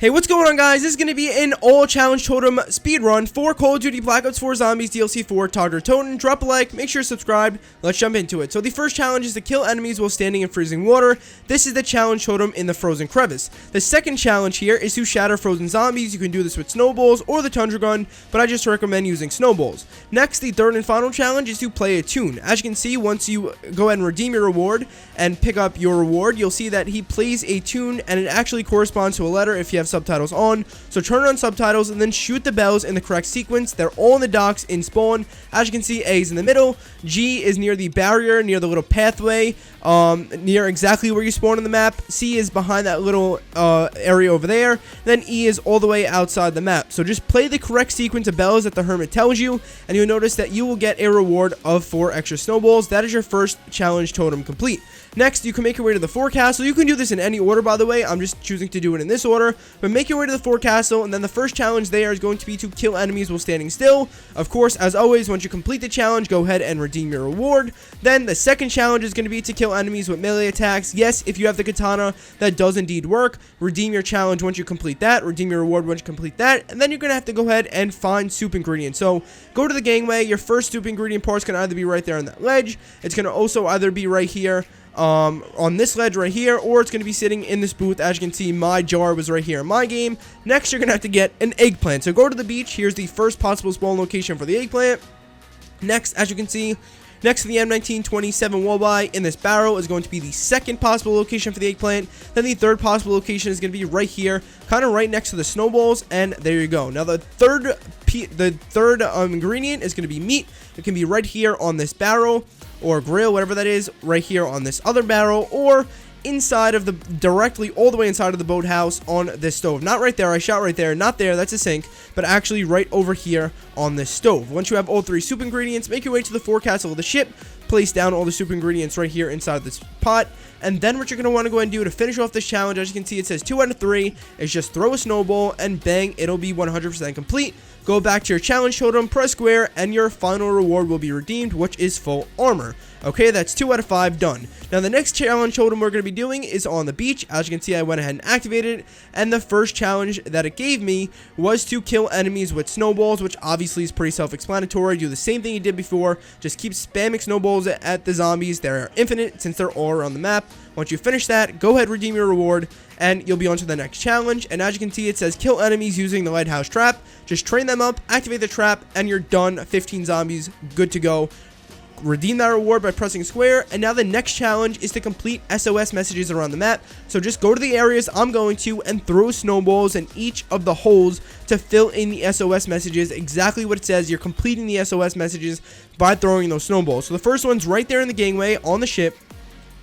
Hey, what's going on, guys? This is going to be an all-challenge totem speedrun for Call of Duty Black Ops 4 Zombies DLC 4 Toten. Drop a like, make sure you're subscribed. Let's jump into it. So the first challenge is to kill enemies while standing in freezing water. This is the challenge totem in the frozen crevice. The second challenge here is to shatter frozen zombies. You can do this with snowballs or the tundra gun, but I just recommend using snowballs. Next, the third and final challenge is to play a tune. As you can see, once you go ahead and redeem your reward and pick up your reward, you'll see that he plays a tune, and it actually corresponds to a letter if you have subtitles on. So turn on subtitles and then shoot the bells in the correct sequence. They're all in the docks in spawn. As you can see, A is in the middle, G is near the barrier, near the little pathway, near exactly where you spawn on the map. C is behind that little area over there. Then E is all the way outside the map. So just play the correct sequence of bells that the hermit tells you, and you'll notice that you will get a reward of 4 extra snowballs. That is your first challenge totem complete. Next, you can make your way to the forecastle. You can do this in any order, by the way. I'm just choosing to do it in this order. But make your way to the forecastle, and then the first challenge there is going to be to kill enemies while standing still. Of course, as always, once you complete the challenge, go ahead and redeem your reward. Then the second challenge is going to be to kill enemies with melee attacks. Yes, if you have the katana, that does indeed work. Redeem your challenge once you complete that. Redeem your reward once you complete that. And then you're going to have to go ahead and find soup ingredients. So go to the gangway. Your first soup ingredient part is going to either be right there on that ledge. It's going to also either be right here on this ledge right here, or it's going to be sitting in this booth. As you can see, my jar was right here in my game. Next, you're going to have to get an eggplant. So go to the beach. Here's the first possible spawn location for the eggplant. Next, as you can see, next to the M1927 walleye in this barrel is going to be the second possible location for the eggplant. Then the third possible location is going to be right here, kind of right next to the snowballs, and there you go. Now the third ingredient is going to be meat. It can be right here on this barrel or grill, whatever that is, right here on this other barrel, or inside of the, directly all the way inside of the boathouse on this stove. Not right there, I shot right there, not there, that's a sink, but actually right over here on this stove. Once you have all 3 soup ingredients, make your way to the forecastle of the ship, place down all the soup ingredients right here inside of this pot, and then what you're going to want to go ahead and do to finish off this challenge, as you can see, it says 2 out of 3, is just throw a snowball, and bang, it'll be 100% complete. Go back to your challenge totem, press square, and your final reward will be redeemed, which is full armor. Okay, that's 2 out of 5 done. Now, the next challenge totem we're going to be doing is on the beach. As you can see, I went ahead and activated it, and the first challenge that it gave me was to kill enemies with snowballs, which obviously is pretty self-explanatory. Do the same thing you did before. Just keep spamming snowballs at the zombies. They're infinite since they're all around the map. Once you finish that, go ahead, redeem your reward, and you'll be on to the next challenge. And as you can see, it says kill enemies using the lighthouse trap. Just train them up, activate the trap, and you're done. 15 zombies, good to go. Redeem that reward by pressing square. And now the next challenge is to complete SOS messages around the map. So just go to the areas I'm going to and throw snowballs in each of the holes to fill in the SOS messages. Exactly what it says. You're completing the SOS messages by throwing those snowballs. So the first one's right there in the gangway on the ship.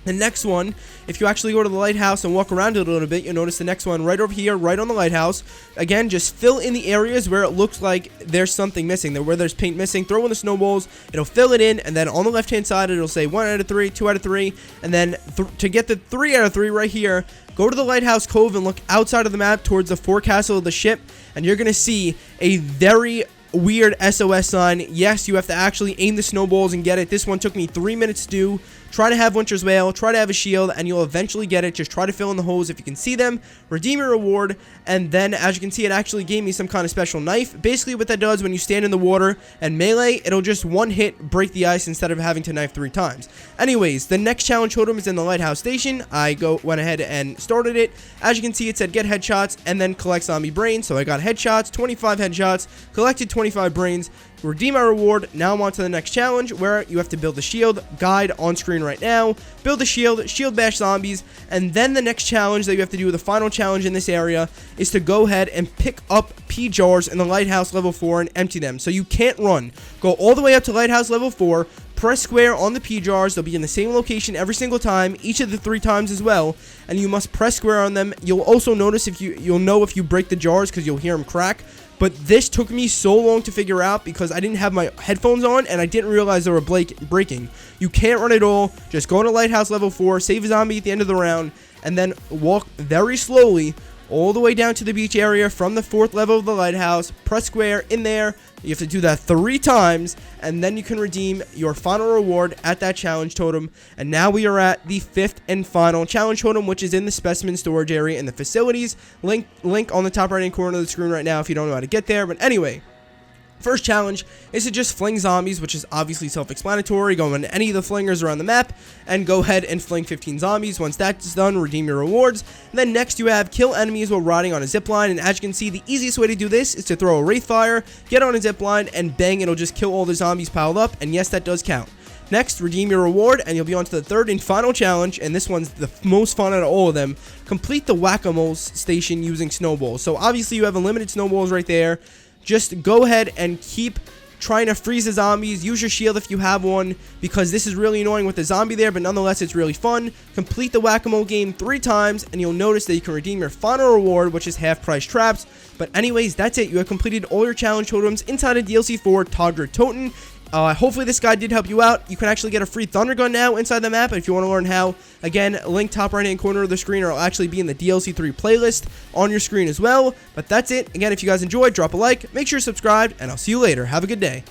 The next one, if you actually go to the lighthouse and walk around it a little bit, you'll notice the next one right over here, right on the lighthouse. Again, just fill in the areas where it looks like there's something missing, where there's paint missing. Throw in the snowballs, it'll fill it in, and then on the left-hand side, it'll say 1 out of 3, 2 out of 3, and then to get the 3 out of 3 right here, go to the lighthouse cove and look outside of the map towards the forecastle of the ship, and you're going to see a very weird SOS sign. Yes, you have to actually aim the snowballs and get it. This one took me 3 minutes to do. Try to have Winter's Veil, try to have a shield, and you'll eventually get it. Just try to fill in the holes if you can see them. Redeem your reward, and then as you can see, it actually gave me some kind of special knife. Basically what that does when you stand in the water and melee, it'll just one hit break the ice instead of having to knife 3 times. Anyways, the next challenge totem is in the lighthouse station. I went ahead and started it. As you can see, it said get headshots and then collect zombie brains. So I got headshots, 25 headshots, collected 25 brains, redeem my reward. Now I'm on to the next challenge, where you have to build a shield. Guide on screen right now. Build a shield bash zombies, and then the next challenge that you have to do, the final challenge in this area, is to go ahead and pick up P jars in the lighthouse level 4 and empty them. So you can't run. Go all the way up to lighthouse level 4. Press square on the P jars. They'll be in the same location every single time, each of the 3 times as well, and you must press square on them. You'll also notice you'll know if you break the jars because you'll hear them crack. But this took me so long to figure out because I didn't have my headphones on and I didn't realize they were breaking. You can't run at all. Just go to lighthouse level 4, save a zombie at the end of the round, and then walk very slowly all the way down to the beach area from the 4th level of the lighthouse. Press square in there. You have to do that 3 times, and then you can redeem your final reward at that challenge totem. And now we are at the 5th and final challenge totem, which is in the specimen storage area in the facilities. Link on the top right hand corner of the screen right now if you don't know how to get there. But anyway, first challenge is to just fling zombies, which is obviously self-explanatory. Go on any of the flingers around the map and go ahead and fling 15 zombies. Once that's done, redeem your rewards. And then next you have kill enemies while riding on a zipline. And as you can see, the easiest way to do this is to throw a wraithfire, get on a zipline, and bang, it'll just kill all the zombies piled up. And yes, that does count. Next, redeem your reward, and you'll be on to the 3rd and final challenge, and this one's the most fun out of all of them. Complete the whack-a-mole station using snowballs. So obviously you have unlimited snowballs right there. Just go ahead and keep trying to freeze the zombies. Use your shield if you have one, because this is really annoying with the zombie there, but nonetheless, it's really fun. Complete the whack-a-mole game 3 times, and you'll notice that you can redeem your final reward, which is half-price traps. But anyways, that's it. You have completed all your challenge totems inside of DLC 4 Toten. Hopefully this guide did help you out. You can actually get a free thunder gun now inside the map if you want to learn how. Again, link top right hand corner of the screen, or it'll actually be in the DLC 3 playlist on your screen as well. But that's it. Again, if you guys enjoyed, drop a like, make sure you're subscribed, and I'll see you later. Have a good day.